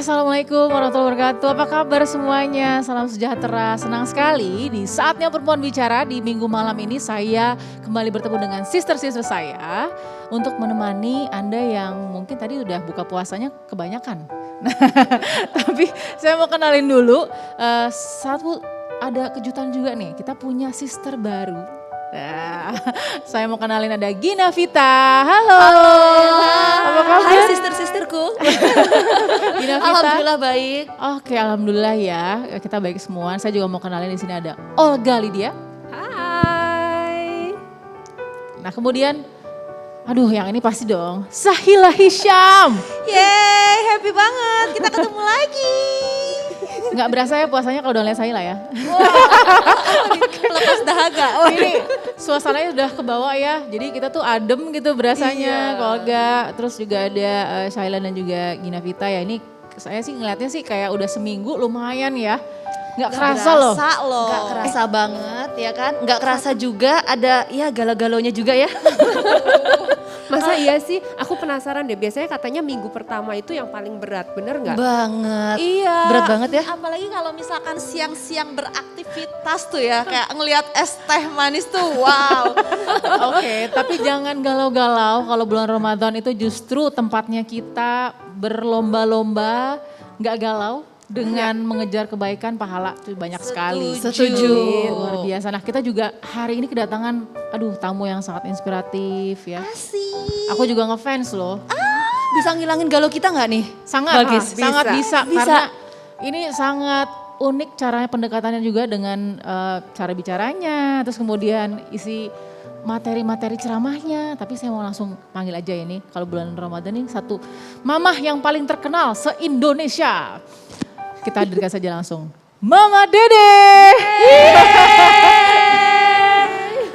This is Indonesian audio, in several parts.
Assalamualaikum warahmatullahi wabarakatuh. Apa kabar semuanya? Salam sejahtera. Senang sekali di saatnya perempuan bicara di minggu malam ini saya kembali bertemu dengan sister-sister saya untuk menemani Anda yang mungkin tadi udah buka puasanya kebanyakan. Nah, tapi saya mau kenalin dulu satu ada kejutan juga nih. Kita punya sister baru. Nah, saya mau kenalin ada Gina Vita. Halo. Apa kabar? Hai sister-sisterku. Gina Vita. Alhamdulillah baik. Oke, alhamdulillah ya. Kita baik semua. Saya juga mau kenalin di sini ada Olga Lydia. Hai. Nah, kemudian aduh yang ini pasti dong, Sahila Hisham. Yeay, happy banget. Kita ketemu lagi. Nggak berasa ya puasanya kalau udah lihat Sahila ya. Lepas dahaga. Ini suasananya udah ke bawah ya. Jadi kita tuh adem gitu berasanya. Iya. Olga, terus juga ada Sahila dan juga Gina Vita ya. Ini saya sih ngeliatnya sih kayak udah seminggu lumayan ya. Nggak kerasa loh. Nggak kerasa banget ya kan. Nggak kerasa juga ada ya galau-galaunya juga ya. Masa iya sih? Aku penasaran deh. Biasanya katanya minggu pertama itu yang paling berat, bener nggak? Banget. Iya. Berat banget ya. Apalagi kalau misalkan siang-siang beraktivitas tuh ya. Kayak ngelihat es teh manis tuh wow. Oke, tapi jangan galau-galau kalau bulan Ramadan itu justru tempatnya kita berlomba-lomba, nggak galau dengan mengejar kebaikan pahala tuh banyak sekali. Setuju. Luar biasa. Nah kita juga hari ini kedatangan, tamu yang sangat inspiratif ya. Asik. Aku juga ngefans loh. Bisa ngilangin galau kita nggak nih? Sangat, Bagus. sangat bisa. Bisa. Karena ini sangat unik caranya pendekatannya juga dengan cara bicaranya. Terus kemudian isi materi-materi ceramahnya. Tapi saya mau langsung panggil aja ini. Kalau bulan Ramadan ini satu mamah yang paling terkenal se-Indonesia. Kita hadirkan saja langsung. Mama Dede.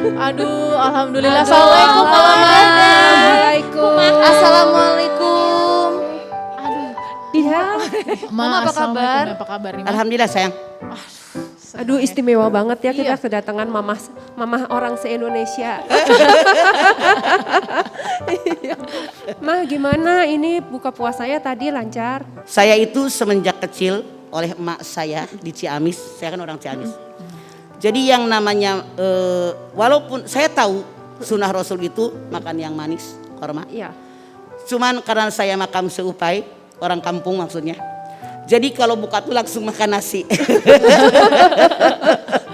Aduh, alhamdulillah. Assalamualaikum Mama Dede. Waalaikumsalam. Assalamualaikum. Iya. Mama, apa kabar? Apa kabar nih? Ma? Alhamdulillah sayang. Aduh istimewa banget ya kita Iya. kedatangan mamah orang se-Indonesia. Iya. Mah gimana ini buka puasanya tadi lancar? Saya itu semenjak kecil oleh emak saya di Ciamis, saya kan orang Ciamis. Jadi yang namanya, walaupun saya tahu sunnah Rasul itu makan yang manis, korma. Iya. Cuman karena saya makam seupai, orang kampung maksudnya. Jadi kalau buka tuh langsung makan nasi.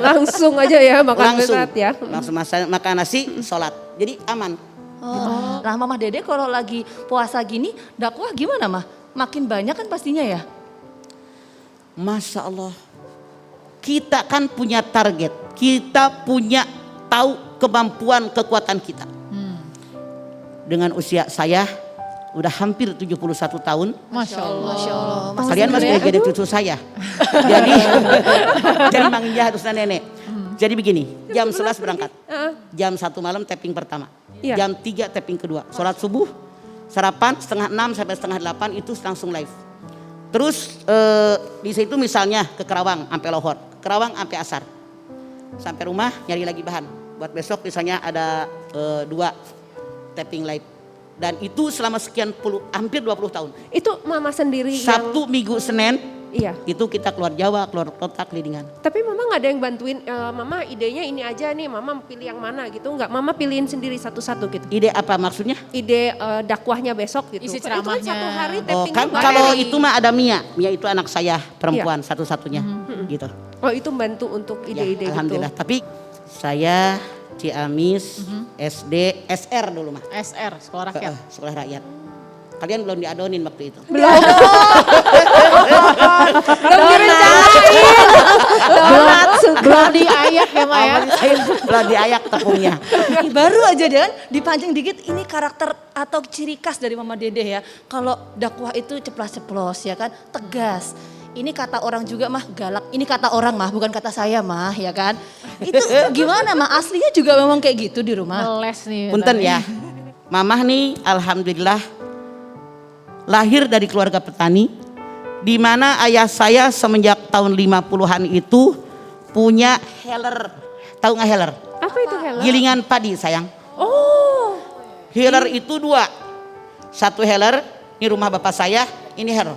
Langsung aja ya makan langsung, berat ya. langsung makan nasi, sholat. Jadi aman. Oh. Nah Mama Dede kalau lagi puasa gini dakwah gimana mah? Makin banyak kan pastinya ya? Masya Allah, kita kan punya target, kita punya tahu kemampuan kekuatan kita. Dengan usia saya udah hampir 71 tahun. Masya Allah. Masya Allah. Kalian masih jadi cucu saya. jadi manggilnya harusnya nenek. Jadi begini, jam 11 berangkat. Jam 1 malam tapping pertama. Iya. Jam 3 tapping kedua. Sholat subuh, sarapan setengah 6 sampai setengah 8 itu langsung live. Terus di situ misalnya ke Kerawang sampai Lohor, Kerawang sampai Asar. Sampai rumah nyari lagi bahan. Buat besok misalnya ada 2 tapping live. Dan itu selama sekian hampir 20 tahun. Itu mama sendiri Sabtu, Minggu, Senin iya. itu kita keluar Jawa, keluar kota, kelilingan. Tapi mama nggak ada yang bantuin, mama idenya ini aja nih, mama pilih yang mana gitu, nggak mama pilihin sendiri satu-satu gitu. Ide apa maksudnya? Ide dakwahnya besok gitu. Isi Itu kan ceramahnya. satu hari Oh, tapping kan juga. kalau itu mah ada Mia. Mia itu anak saya perempuan satu-satunya gitu. Oh itu bantu untuk Ya, ide-ide alhamdulillah. gitu. Tapi saya Ciamis, SD, SR dulu mah. SR, Sekolah Rakyat. Sekolah Rakyat. Kalian belum diadonin waktu itu. Belum direncanain. Belum diayak ya Maya. Belum diayak tepungnya. Baru aja Dan dipancing dikit ini karakter atau ciri khas dari Mama Dede ya. Kalau dakwah itu ceplas-ceplos ya kan, tegas. Ini kata orang juga mah galak, ini kata orang mah bukan kata saya mah ya kan. Itu gimana mah aslinya juga memang kayak gitu di rumah. Meles nih. Punten ya. Mamah nih alhamdulillah lahir dari keluarga petani. Di mana ayah saya semenjak tahun 50-an itu punya heller. Tahu nggak heller? Apa itu Hela? Gilingan padi sayang. Oh. Heller itu 2. Satu heller, ini rumah bapak saya, ini heller.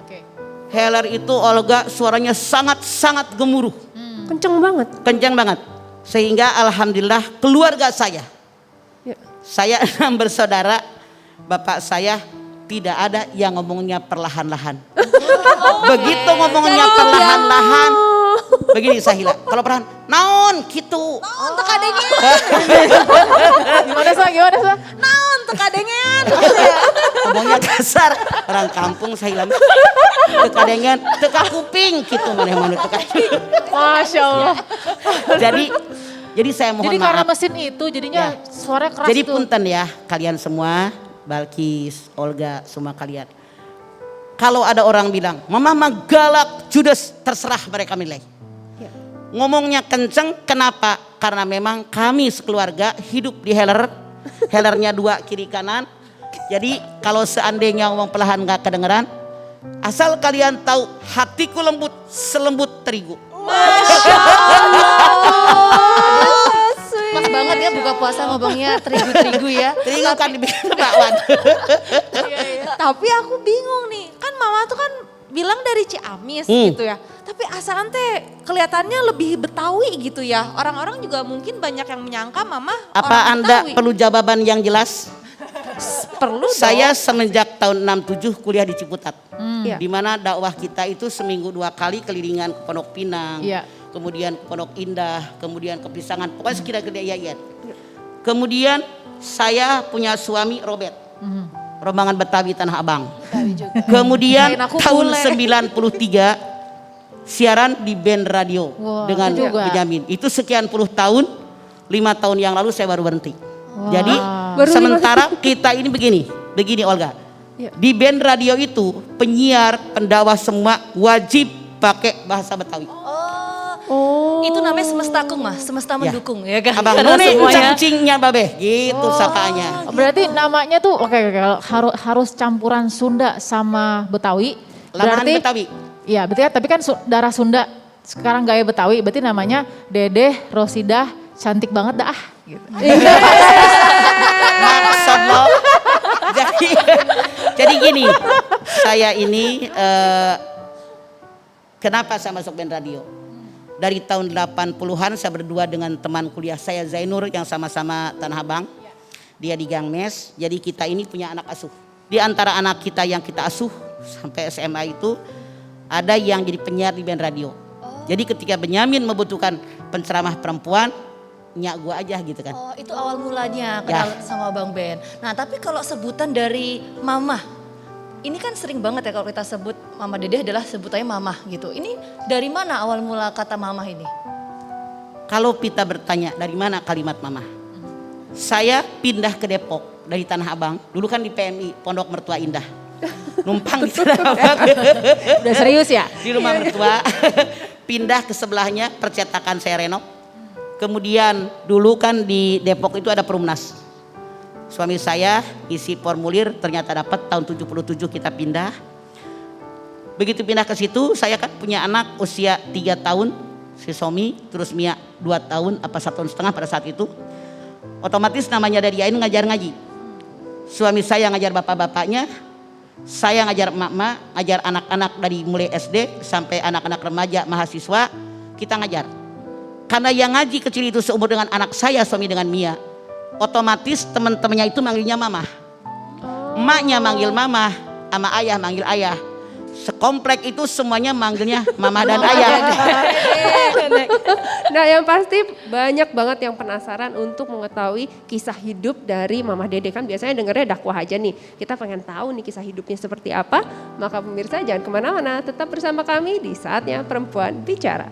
Oke. Heller itu Olga suaranya sangat-sangat gemuruh. Kenceng banget. Kencang banget. Sehingga alhamdulillah keluarga saya. Ya. Saya 6 bersaudara. Bapak saya tidak ada yang ngomongnya perlahan-lahan. Begitu ngomongnya perlahan-lahan. Begini Sahila, kalau perlahan, naon gitu. Naon teu kadengen. Gimana Sa? Naon teu kadengen. Ngomongnya kasar. Orang kampung Sahila. Tekadengan, teka kuping gitu mana teka. Masya Allah. Jadi saya mohon Jadi karena maaf. mesin itu jadinya Ya. suaranya keras Jadi tuh. punten ya kalian semua, Balkis, Olga, semua kalian. Kalau ada orang bilang, Mama mah galak, judes, terserah mereka nilai. Ya. Ngomongnya kenceng, kenapa? Karena memang kami sekeluarga hidup di Heller. Hellernya 2 kiri kanan. Jadi kalau seandainya ngomong perlahan gak kedengeran, asal kalian tahu hatiku lembut selembut terigu. Pas banget ya buka puasa ngomongnya terigu-terigu ya. Terigu kan dibikin bakwan. Tapi aku bingung nih, kan mama tuh kan bilang dari Ciamis gitu ya. Tapi asalan teh kelihatannya lebih Betawi gitu ya. Orang-orang juga mungkin banyak yang menyangka mama Apa orang Anda Betawi. perlu jawaban yang jelas? Perlu Saya dong. semenjak tahun 67 kuliah di Ciputat. Iya. Di mana dakwah kita itu seminggu 2 kali kelilingan ke Pondok Pinang, Iya. kemudian ke Pondok Indah, kemudian ke Pisangan, pokoknya sekitar Kedayaan. Kemudian saya punya suami Robert, rombongan Betawi Tanah Abang. Kemudian Kirain aku tahun bule. 93 siaran di band radio Wah, dengan itu juga. Benjamin. Itu sekian puluh tahun, 5 tahun yang lalu saya baru berhenti. Jadi Baru sementara kita ini begini Olga. Ya. Di band radio itu penyiar, pendakwah semua wajib pakai bahasa Betawi. Oh. Itu namanya semesta kung mah, semesta mendukung ya kan. Abang Karena none semuanya- cacingnya babe, gitu sapaannya. Berarti namanya tuh oke, harus campuran Sunda sama Betawi. Lamaran Berarti Betawi. Iya, berarti tapi kan darah Sunda sekarang gaya Betawi, berarti namanya Dedeh Rosidah cantik banget dah gitu. Maksud lo. Jadi gini, saya ini kenapa saya masuk band radio? Dari tahun 80-an saya berdua dengan teman kuliah saya Zainur yang sama-sama Tanah Abang. Dia di Gangmes, jadi kita ini punya anak asuh. Di antara anak kita yang kita asuh sampai SMA itu ada yang jadi penyiar di band radio. Jadi ketika Benyamin membutuhkan penceramah perempuan, nyak gua aja gitu kan. Oh, itu awal mulanya kenal sama Bang Ben. Nah, tapi kalau sebutan dari Mama, ini kan sering banget ya kalau kita sebut Mama Dedeh adalah sebutannya Mama gitu. Ini dari mana awal mula kata Mama ini? Kalau Pita bertanya dari mana kalimat mama? Saya pindah ke Depok dari Tanah Abang. Dulu kan di PMI, Pondok Mertua Indah. Numpang di Tanah Abang. Udah serius ya? Di rumah mertua. Pindah ke sebelahnya percetakan saya renov. Kemudian dulu kan di Depok itu ada Perumnas. Suami saya isi formulir ternyata dapat tahun 77 kita pindah. Begitu pindah ke situ saya kan punya anak usia 3 tahun. Si Somi, terus Mia 2 tahun apa 1,5 tahun pada saat itu. Otomatis namanya dari Ain ngajar ngaji. Suami saya ngajar bapak-bapaknya, saya ngajar emak-emak, ngajar anak-anak dari mulai SD sampai anak-anak remaja, mahasiswa, kita ngajar. Karena yang ngaji kecil itu seumur dengan anak saya, suami dengan Mia, otomatis teman-temannya itu manggilnya mama. Emaknya manggil mama, sama ayah manggil ayah. Sekomplek itu semuanya manggilnya mama dan ayah. Nah yang pasti banyak banget yang penasaran untuk mengetahui kisah hidup dari Mama Dede. Kan biasanya dengernya dakwah aja nih. Kita pengen tahu nih kisah hidupnya seperti apa. Maka pemirsa jangan kemana-mana, tetap bersama kami di Saatnya Perempuan Bicara.